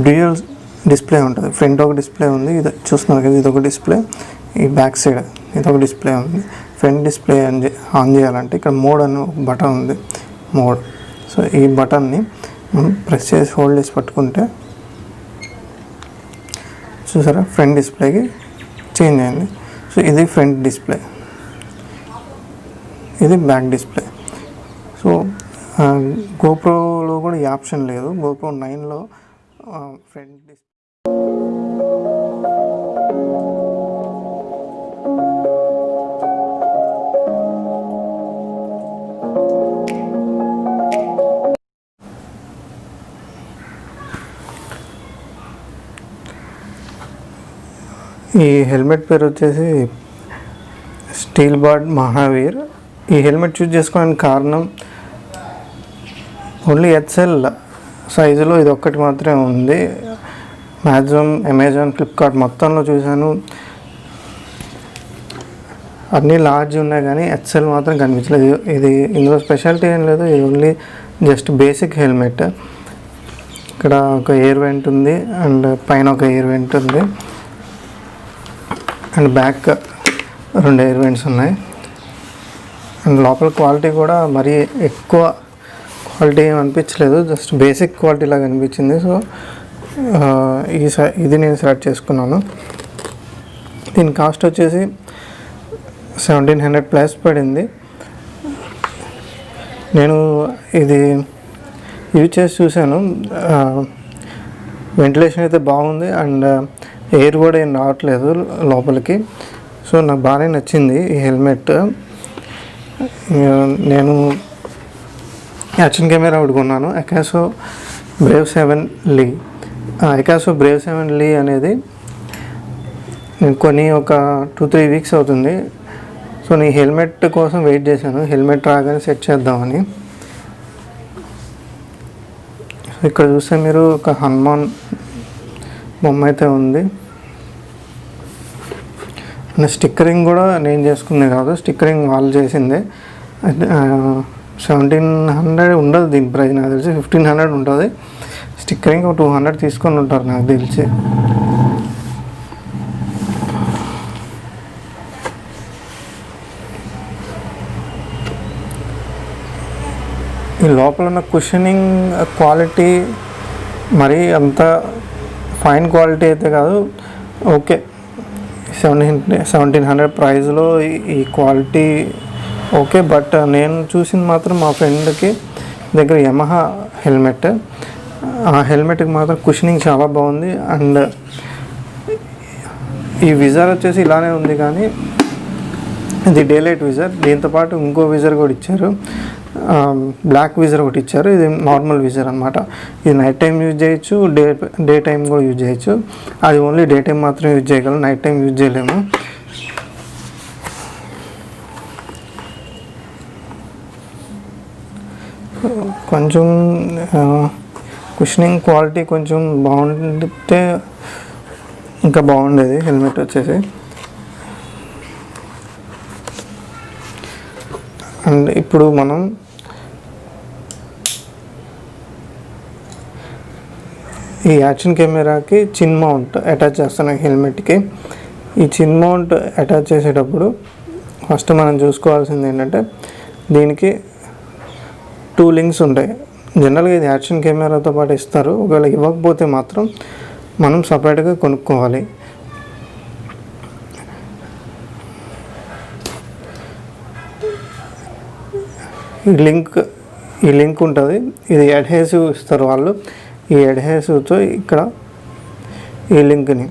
Dual display ఉంటుంది. Front ఒక display ఉంది, ఇది చూస్తున్నారు కదా, ఇది ఒక డిస్ప్లే, ఈ బ్యాక్ సైడ్ ఇది ఒక డిస్ప్లే ఉంది. ఫ్రంట్ డిస్ప్లే ఆన్ చేయాలంటే ఇక్కడ మోడ్ అని ఒక బటన్ ఉంది, మోడ్. సో ఈ బటన్ని మనం ప్రెస్ చేసి హోల్డ్ చేసి పట్టుకుంటే చూసారా ఫ్రంట్ డిస్ప్లేకి చేంజ్ అయింది. సో ఇది ఫ్రంట్ డిస్ప్లే, ఇది బ్యాక్ డిస్ప్లే. సో గోప్రోలో కూడా ఈ ఆప్షన్ లేదు. గోప్రో 9లో ఫ్రంట్ డిస్ప్లే ఈ హెల్మెట్ పేరు వచ్చేసి స్టీల్ బార్డ్ మహావీర్. ఈ హెల్మెట్ చూస్ చేసుకోవడానికి కారణం ఓన్లీ ఎక్సెల్ సైజులో ఇది ఒక్కటి మాత్రమే ఉంది. మ్యాక్సిమం అమెజాన్, ఫ్లిప్కార్ట్ మొత్తంలో చూశాను, అన్నీ లార్జ్ ఉన్నాయి కానీ ఎక్సెల్ మాత్రం కనిపించలేదు. ఇది ఇందులో స్పెషాలిటీ ఏం లేదు, ఇది ఓన్లీ జస్ట్ బేసిక్ హెల్మెట్. ఇక్కడ ఒక ఎయిర్ వెంట్ ఉంది అండ్ పైన ఒక ఎయిర్ వెంట్ ఉంది అండ్ బ్యాక్ 2 ఎయిర్ వెంట్స్ ఉన్నాయి. అండ్ లోపల క్వాలిటీ కూడా మరీ ఎక్కువ క్వాలిటీ ఏం అనిపించలేదు, జస్ట్ బేసిక్ క్వాలిటీ లాగా అనిపించింది. సో ఇది నేను సెలెక్ట్ చేసుకున్నాను. దీని కాస్ట్ వచ్చేసి 1700 ప్లస్ పడింది. నేను ఇది యూజ్ చేసి చూశాను, వెంటిలేషన్ అయితే బాగుంది అండ్ ఎయిర్ కూడా ఏం రావట్లేదు లోపలికి. సో నాకు బాగానే నచ్చింది ఈ హెల్మెట్. నేను యాక్షన్ కెమెరా ఒకటి కొన్నాను, ఎకాసో బ్రేవ్ 7 లీ. ఎకాసో బ్రేవ్ 7 లీ అనేది నేను కొని ఒక 2-3 వీక్స్ అవుతుంది. సో నేను హెల్మెట్ కోసం వెయిట్ చేశాను, హెల్మెట్ రాగానే సెట్ చేద్దామని. సో ఇక్కడ చూస్తే మీరు ఒక హనుమాన్ బొమ్మ అయితే ఉంది. స్టిక్కరింగ్ కూడా నేను చేసుకుందే కాదు, స్టిక్కరింగ్ వాళ్ళు చేసిందే. 1700 ఉండదు దీని ప్రైస్, నాకు తెలిసి 1500 ఉంటుంది. స్టిక్కరింగ్ ఒక 200 తీసుకొని ఉంటారు నాకు తెలిసి. ఈ లోపల ఉన్న కుషనింగ్ క్వాలిటీ మరీ అంత ఫైన్ క్వాలిటీ అయితే కాదు, ఓకే. 1700 ప్రైస్లో ఈ క్వాలిటీ ఓకే. బట్ నేను చూసింది మాత్రం మా ఫ్రెండ్కి దగ్గర యమహా హెల్మెట్, ఆ హెల్మెట్కి మాత్రం కుషనింగ్ చాలా బాగుంది. అండ్ ఈ విజర్ వచ్చేసి ఇలానే ఉంది కానీ ఇది డే లైట్ విజర్, దీంతోపాటు ఇంకో విజర్ కూడా ఇచ్చారు, బ్లాక్ విజర్ ఒకటి ఇచ్చారు. ఇది నార్మల్ విజర్ అనమాట. ఇది నైట్ టైం యూజ్ చేయొచ్చు, డే టైం కూడా యూజ్ చేయొచ్చు. అది ఓన్లీ డే టైం మాత్రం యూజ్ చేయగలం, నైట్ టైం యూజ్ చేయలేము. కొంచెం కుషనింగ్ క్వాలిటీ కొంచెం బాగుంటే ఇంకా బాగుండేది హెల్మెట్ వచ్చేసి. అండ్ ఇప్పుడు మనం ఈ యాక్షన్ కెమెరాకి చిన్ మౌంట్ అటాచ్ చేస్తున్నాం హెల్మెట్కి. ఈ చిన్ మౌంట్ అటాచ్ చేసేటప్పుడు ఫస్ట్ మనం చూసుకోవాల్సింది ఏంటంటే దీనికి 2 లింక్స్ ఉంటాయి. జనరల్గా ఇది యాక్షన్ కెమెరాతో పాటు ఇస్తారు, ఒకవేళ ఇవ్వకపోతే మాత్రం మనం సపరేట్గా కొనుక్కోవాలి. ఈ లింక్ ఉంటుంది, ఇది అడ్హెసివ్ ఇస్తారు వాళ్ళు. ఈ అడ్హెసివ్తో ఇక్కడ ఈ లింక్ని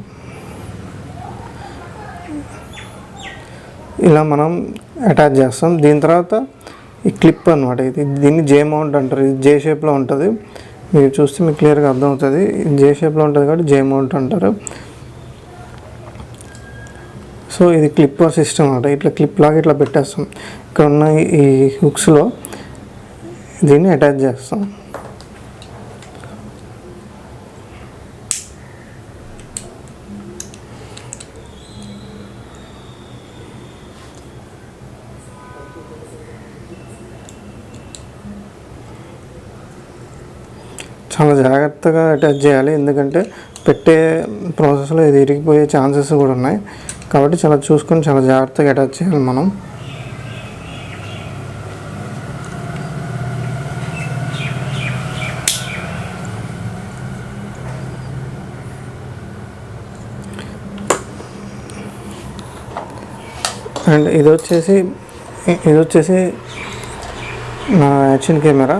ఇలా మనం అటాచ్ చేస్తాం. దీని తర్వాత ఈ క్లిప్ అనమాట, దీన్ని జే మౌంట్ అంటారు. ఇది జే షేప్లో ఉంటుంది, మీరు చూస్తే మీకు క్లియర్గా అర్థమవుతుంది. జే షేప్లో ఉంటుంది కాబట్టి జే మౌంట్ అంటారు. సో ఇది క్లిప్ సిస్టమ్ అనమాట. ఇట్లా క్లిప్ లాగా ఇట్లా పెట్టేస్తాం. ఇక్కడ ఉన్న ఈ హుక్స్లో దీన్ని అటాచ్ చేస్తాం. చాలా జాగ్రత్తగా అటాచ్ చేయాలి, ఎందుకంటే పెట్టే ప్రాసెస్లో ఇది ఇరిగిపోయే ఛాన్సెస్ కూడా ఉన్నాయి. కాబట్టి చాలా చూసుకొని చాలా జాగ్రత్తగా అటాచ్ చేయాలి మనం. అండ్ ఇది వచ్చేసి నా యాక్షన్ కెమెరా.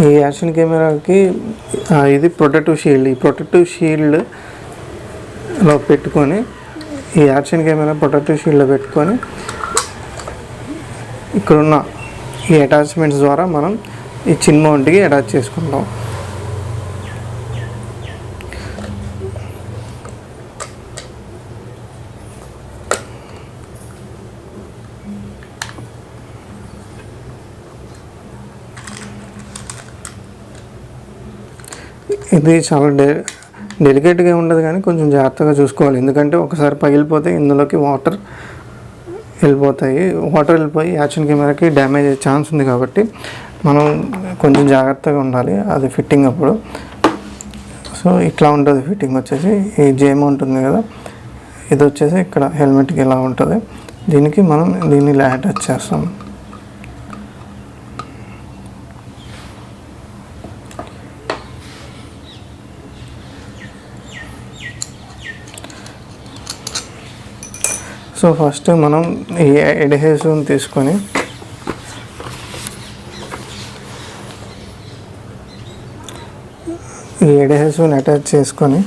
ఈ యాక్షన్ కెమెరాకి ఇది ప్రొటెక్టివ్ షీల్డ్. ఈ ప్రొటెక్టివ్ షీల్డ్లో పెట్టుకొని, ఈ యాక్షన్ కెమెరా ప్రొటెక్టివ్ షీల్డ్లో పెట్టుకొని ఇక్కడున్న ఈ అటాచ్మెంట్స్ ద్వారా మనం ఈ చిన్ మౌంట్కి అటాచ్ చేసుకుంటాం. ఇది చాలా డెలికేట్గా ఉండదు, కానీ కొంచెం జాగ్రత్తగా చూసుకోవాలి, ఎందుకంటే ఒకసారి పగిలిపోతే ఇందులోకి వాటర్ వెళ్ళిపోయి యాక్షన్ కెమెరాకి డ్యామేజ్ అయ్యే ఛాన్స్ ఉంది. కాబట్టి మనం కొంచెం జాగ్రత్తగా ఉండాలి అది ఫిట్టింగ్ అప్పుడు. సో ఇట్లా ఉంటుంది ఫిట్టింగ్ వచ్చేసి. ఈ జేమ్ ఉంటుంది కదా, ఇది వచ్చేసి ఇక్కడ హెల్మెట్కి ఇలా ఉంటుంది. దీనికి మనం దీన్ని ఇలా అటాచ్ చేస్తాం. సో ఫస్ట్ మనం ఈ ఎడ్హెసివ్ని తీసుకొని ఈ ఎడ్హెసివ్ని అటాచ్ చేసుకొని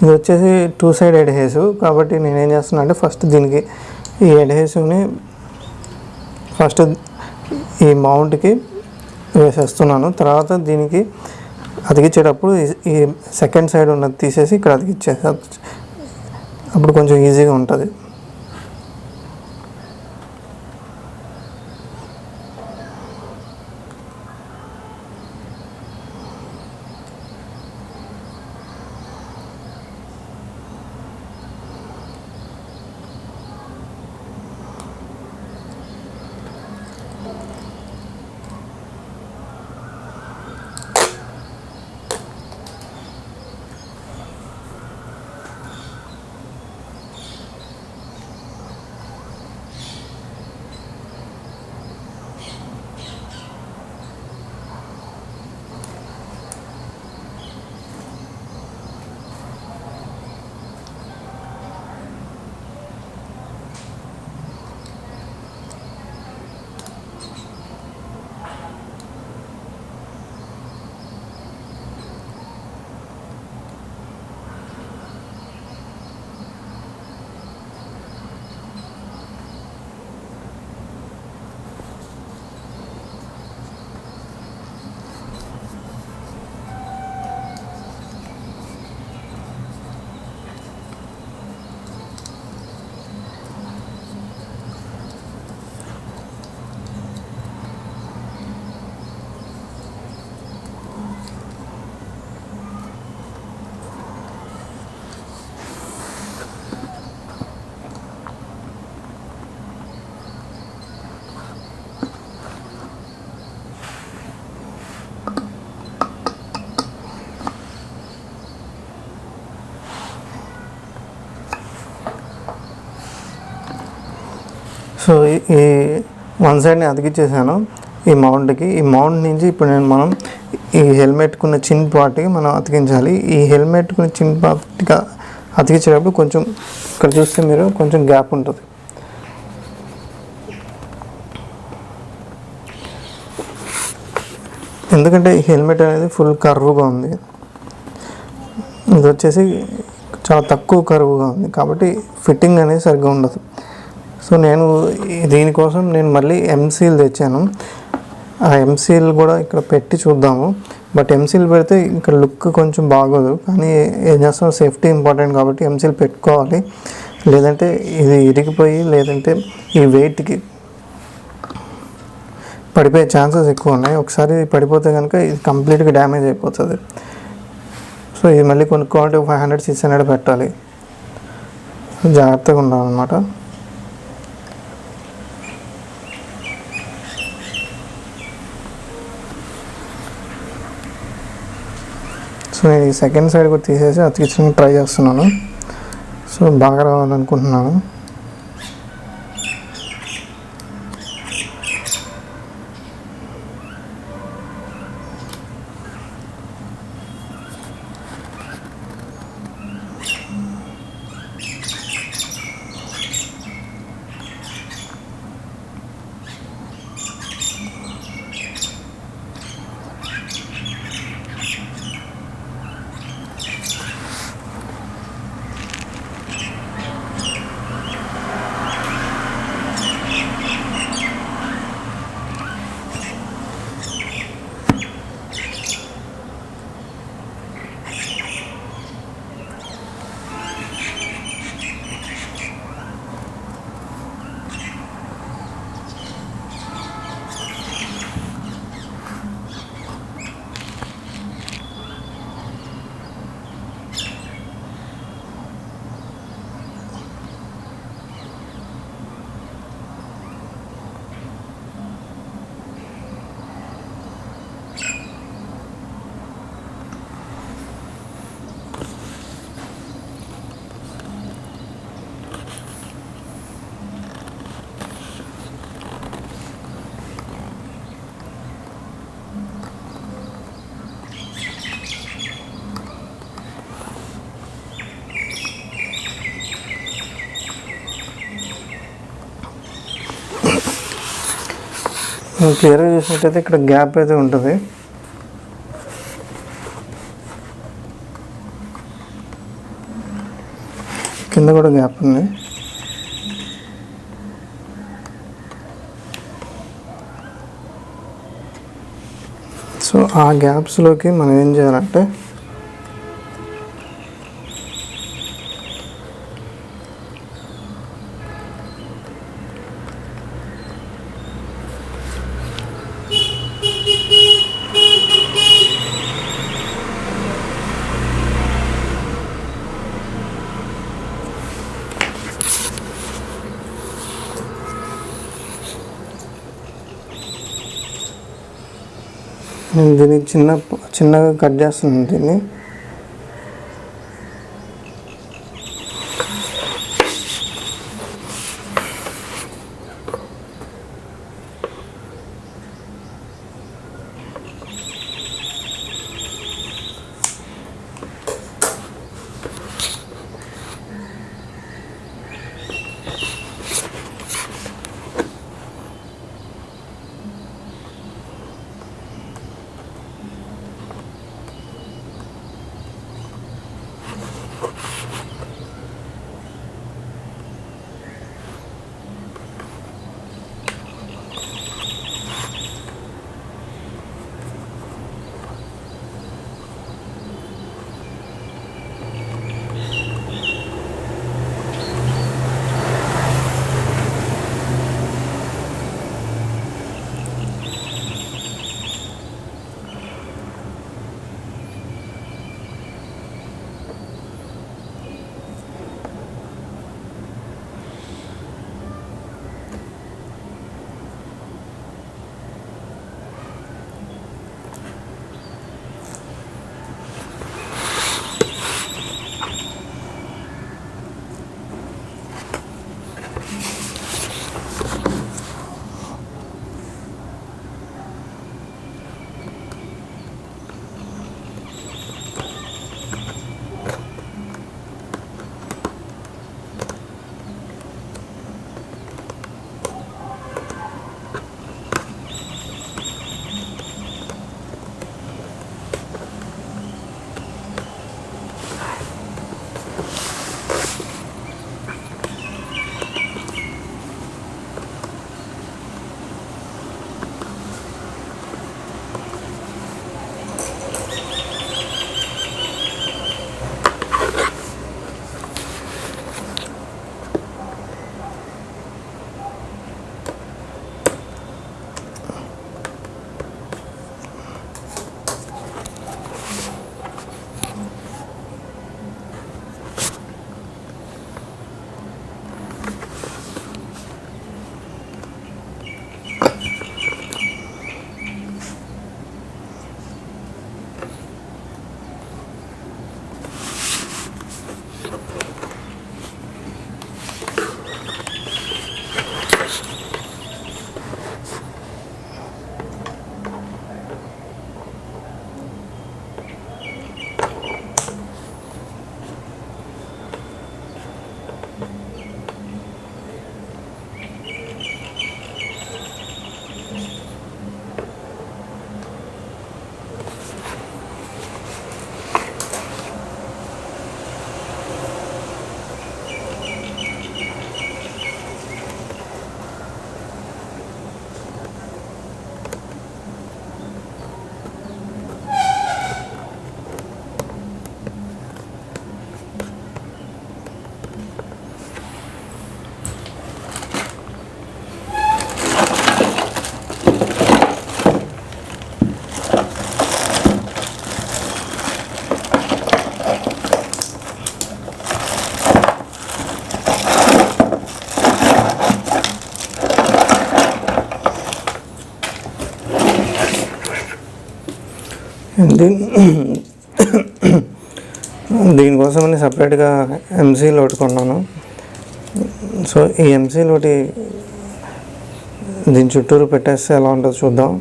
ఇది వచ్చేసి 2 సైడ్ ఎడ్హెసివ్. కాబట్టి నేనేం చేస్తున్నా అంటే ఫస్ట్ దీనికి ఈ ఎడ్హెసివ్ని ఫస్ట్ ఈ మౌంట్కి వేసేస్తున్నాను. తర్వాత దీనికి అతికించేటప్పుడు ఈ సెకండ్ సైడ్ ఉన్నది తీసేసి ఇక్కడ అతికిచ్చేసి, అప్పుడు కొంచెం ఈజీగా ఉంటుంది. సో ఈ వన్ సైడ్ని అతికిచ్చేసాను ఈ మౌంట్కి. ఈ మౌంట్ నుంచి ఇప్పుడు మనం ఈ హెల్మెట్కున్న చిన్ పార్ట్కి మనం అతికించాలి. ఈ హెల్మెట్కున్న చిన్ పార్ట్గా అతికించేటప్పుడు కొంచెం ఇక్కడ చూస్తే మీరు కొంచెం గ్యాప్ ఉంటుంది. ఎందుకంటే ఈ హెల్మెట్ అనేది ఫుల్ కర్వ్గా ఉంది, ఇది వచ్చేసి చాలా తక్కువ కర్వ్గా ఉంది, కాబట్టి ఫిట్టింగ్ అనేది సరిగ్గా ఉండదు. సో దీనికోసం నేను మళ్ళీ ఎంసీల్ తెచ్చాను. ఆ ఎంసీల్ కూడా ఇక్కడ పెట్టి చూద్దాము. బట్ ఎంసీల్ పెడితే ఇక్కడ లుక్ కొంచెం బాగోదు, కానీ ఏం చేస్తాం, సేఫ్టీ ఇంపార్టెంట్ కాబట్టి ఎంసీల్ పెట్టుకోవాలి. లేదంటే ఇది ఇరిగిపోయి లేదంటే ఈ వెయిట్కి పడిపోయే ఛాన్సెస్ ఎక్కువ ఉన్నాయి. ఒకసారి పడిపోతే కనుక ఇది కంప్లీట్గా డ్యామేజ్ అయిపోతుంది. సో ఇది మళ్ళీ కొనుక్కోవాలంటే 500-600 పెట్టాలి. జాగ్రత్తగా ఉండాలన్నమాట. సో నేను ఈ సెకండ్ సైడ్ కూడా తీసేసి అతికించడానికి ట్రై చేస్తున్నాను. సో బాగా రావాలనుకుంటున్నాను. క్లియర్గా చూసినట్టయితే ఇక్కడ గ్యాప్ అయితే ఉంటుంది. కింద కూడా గ్యాప్ ఉంది. సో ఆ గ్యాప్స్లోకి మనం ఏం చేయాలంటే నేను దీన్ని చిన్నగా కట్ చేస్తున్నాను. దీన్ని దీనికోసమని సపరేట్గా ఎంసీల్ ఒకటి కొన్నాను. సో ఈ ఎంసీల్ ఒకటి దీని చుట్టూరు పెట్టేస్తే ఎలా ఉంటుందో చూద్దాం.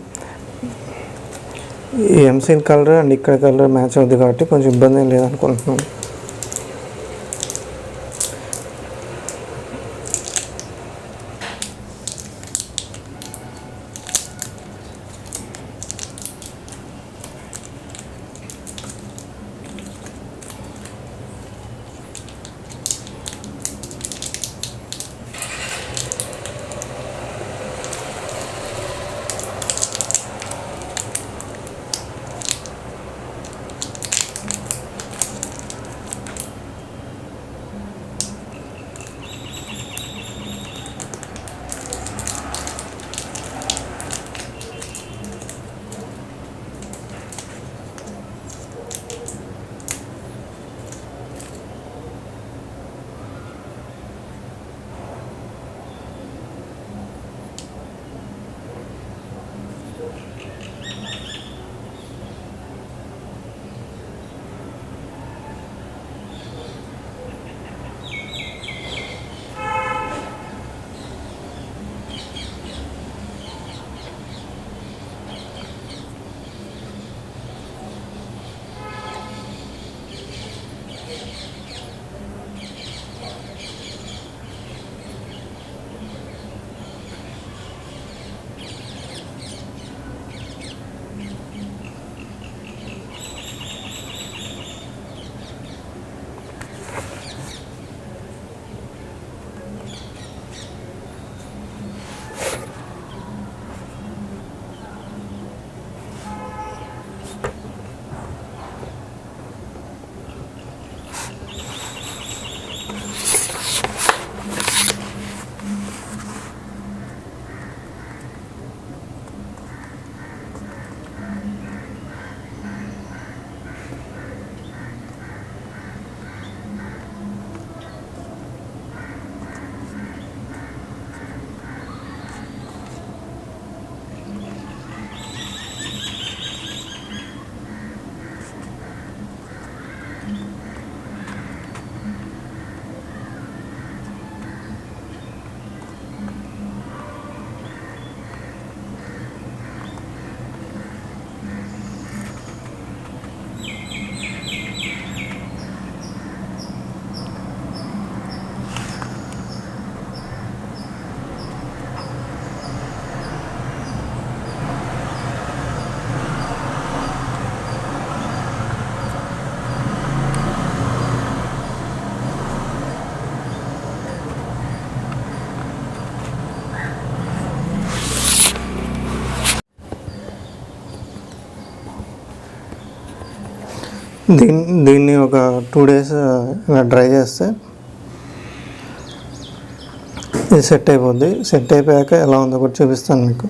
ఈ ఎంసీల్ కలర్ అండ్ ఇక్కడ కలర్ మ్యాచ్ అవుతుంది కాబట్టి కొంచెం ఇబ్బంది ఏం లేదనుకుంటున్నాను. దీన్ని ఒక 2 days డ్రై చేస్తే ఇది సెట్ అయిపోద్ది. సెట్ అయిపోయాక ఎలా ఉందో కూడా చూపిస్తాను మీకు.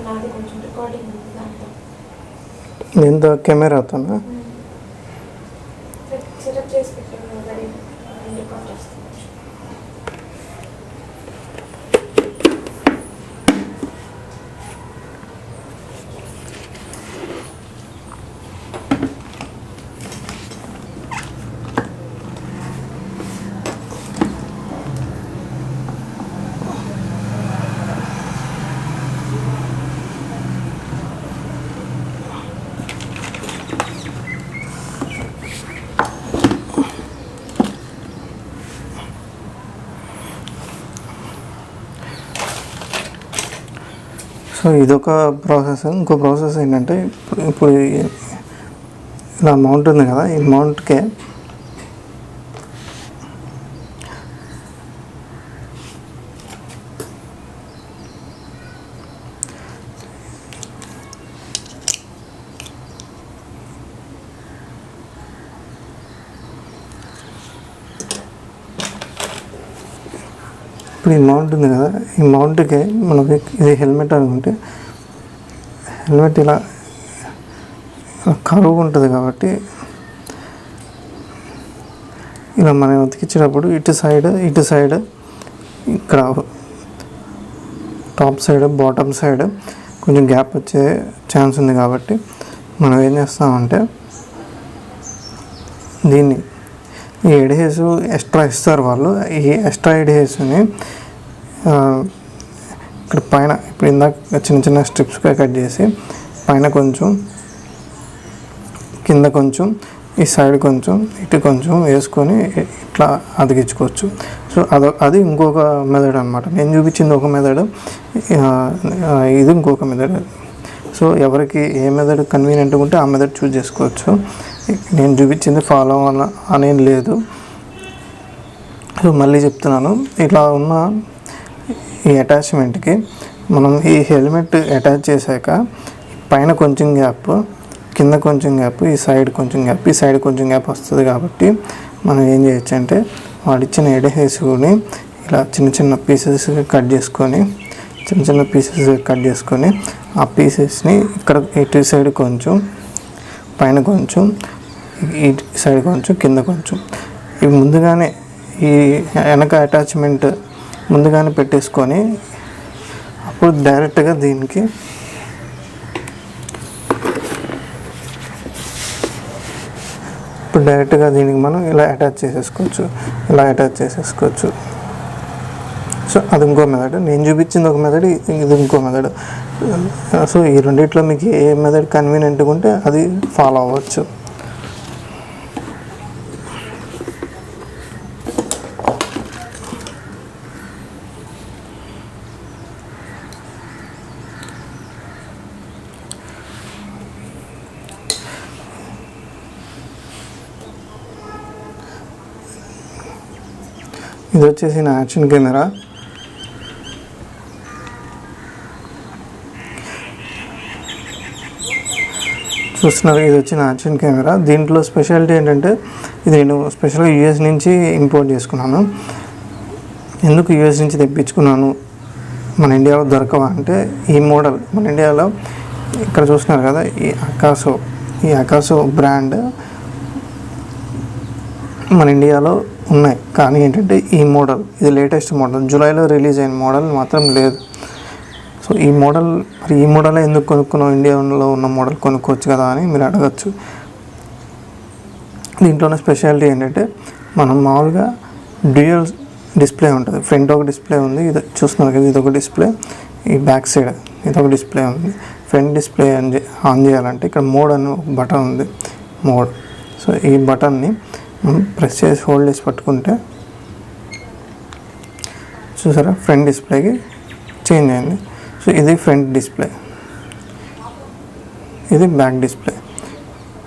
నాది కొంచెం రికార్డింగ్ ఉంది దాంట్లో. ఎంత కెమెరాతోనా? సెటప్ చేసి పెట్టాను రెడీ రికార్డ్ చేస్తాను. సో ఇదొక ప్రాసెస్. ఇంకో ప్రాసెస్ ఏంటంటే ఇప్పుడు ఇలా మౌంట్ ఉంది కదా, ఈ మౌంట్కే ఇప్పుడు ఈ మౌంట్ ఉంది కదా, ఈ మౌంట్కి మనకి ఇది హెల్మెట్ అనుకుంటే హెల్మెట్ ఇలా కరువు ఉంటుంది కాబట్టి ఇలా మనం ఉతికించేటప్పుడు ఇటు సైడ్ ఇక్కడ టాప్ సైడ్ బాటమ్ సైడ్ కొంచెం గ్యాప్ వచ్చే ఛాన్స్ ఉంది కాబట్టి మనం ఏం చేస్తామంటే దీన్ని ఈ ఎడ్హెస్ ఎక్స్ట్రా ఇస్తారు వాళ్ళు. ఈ ఎక్స్ట్రా ఎడ్హెస్ని ఇక్కడ పైన ఇప్పుడు ఇందాక చిన్న స్ట్రిప్స్గా కట్ చేసి పైన కొంచెం కింద కొంచెం ఈ సైడ్ కొంచెం ఇటు కొంచెం వేసుకొని ఇట్లా అతికించుకోవచ్చు. సో అది ఇంకొక మెథడ్ అనమాట. నేను చూపించింది ఒక మెథడ్, ఇది ఇంకొక మెథడ్. సో ఎవరికి ఏ మెథడ్ కన్వీనియంట్గా ఉంటే ఆ మెథడ్ చూస్ చేసుకోవచ్చు. నేను చూపించింది ఫాలో అవ్వాల అనేం లేదు. సో మళ్ళీ చెప్తున్నాను, ఇట్లా ఉన్న ఈ అటాచ్మెంట్కి మనం ఈ హెల్మెట్ అటాచ్ చేశాక పైన కొంచెం గ్యాప్, కింద కొంచెం గ్యాప్, ఈ సైడ్ కొంచెం గ్యాప్, ఈ సైడ్ కొంచెం గ్యాప్ వస్తుంది కాబట్టి మనం ఏం చేయొచ్చు అంటే వాడిచ్చిన ఎడ్హెసివ్ని ఇలా చిన్న పీసెస్ కట్ చేసుకొని ఆ పీసెస్ని ఇక్కడ ఇటు సైడ్ కొంచెం, పైన కొంచెం, ఈ సైడ్ కొంచెం, కింద కొంచెం, ఇవి ముందుగానే ఈ వెనక అటాచ్మెంట్ ముందుగానే పెట్టేసుకొని అప్పుడు డైరెక్ట్గా దీనికి మనం ఇలా అటాచ్ చేసేసుకోవచ్చు. సో అది ఇంకో మెథడ్. నేను చూపించింది ఒక మెథడ్, ఇది ఇంకో మెథడ్. సో ఈ రెండిట్లో మీకు ఏ మెథడ్ కన్వీనియంట్గా ఉంటే అది ఫాలో అవ్వచ్చు. ఇది వచ్చేసి నా యాక్షన్ కెమెరా. చూస్తున్నారు, ఇది వచ్చి నా యాక్షన్ కెమెరా. దీంట్లో స్పెషాలిటీ ఏంటంటే ఇది నేను స్పెషల్గా యూఎస్ నుంచి ఇంపోర్ట్ చేసుకున్నాను. ఎందుకు యూఎస్ నుంచి తెప్పించుకున్నాను, మన ఇండియాలో దొరకవా అంటే ఈ మోడల్ మన ఇండియాలో ఇక్కడ చూస్తున్నారు కదా, ఈ అకాసో బ్రాండ్ మన ఇండియాలో ఉన్నాయి. కానీ ఏంటంటే ఈ మోడల్, ఇది లేటెస్ట్ మోడల్, జూలైలో రిలీజ్ అయిన మోడల్ మాత్రం లేదు. సో ఈ మోడల్ ఎందుకు కొనుక్కున్నాం, ఇండియాలో ఉన్న మోడల్ కొనుక్కోవచ్చు కదా అని మీరు అడగచ్చు. దీంట్లోనే స్పెషాలిటీ ఏంటంటే మనం మామూలుగా డ్యూయల్ డిస్ప్లే ఉంటుంది. ఫ్రంట్ ఒక డిస్ప్లే ఉంది, ఇది చూస్తున్నారు కదా, ఇదొక డిస్ప్లే, ఈ బ్యాక్ సైడ్ ఇదొక డిస్ప్లే ఉంది. ఫ్రంట్ డిస్ప్లే ఆన్ చేయాలంటే ఇక్కడ మోడ్ అని ఒక బటన్ ఉంది, మోడ్. సో ఈ బటన్ని ప్రెస్ చేసి హోల్డ్ చేసి పట్టుకుంటే చూసారా ఫ్రంట్ డిస్ప్లేకి చేంజ్ అయింది. సో ఇది ఫ్రంట్ డిస్ప్లే, ఇది బ్యాక్ డిస్ప్లే.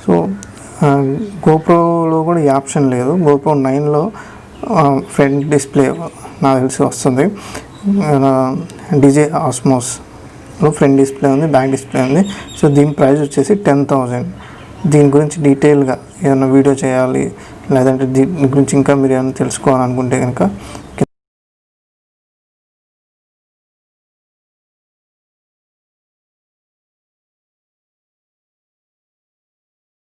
సో గోప్రోలో కూడా ఈ ఆప్షన్ లేదు. గోప్రో 9లో ఫ్రంట్ డిస్ప్లే నాకు తెలిసి వస్తుంది. డిజే ఆస్మోస్లో ఫ్రంట్ డిస్ప్లే ఉంది, బ్యాక్ డిస్ప్లే ఉంది. సో దీని ప్రైస్ వచ్చేసి 10,000. దీని గురించి డీటెయిల్గా ఏదైనా వీడియో చేయాలి, లేదంటే దీని గురించి ఇంకా మీరు ఏమైనా తెలుసుకోవాలనుకుంటే కనుక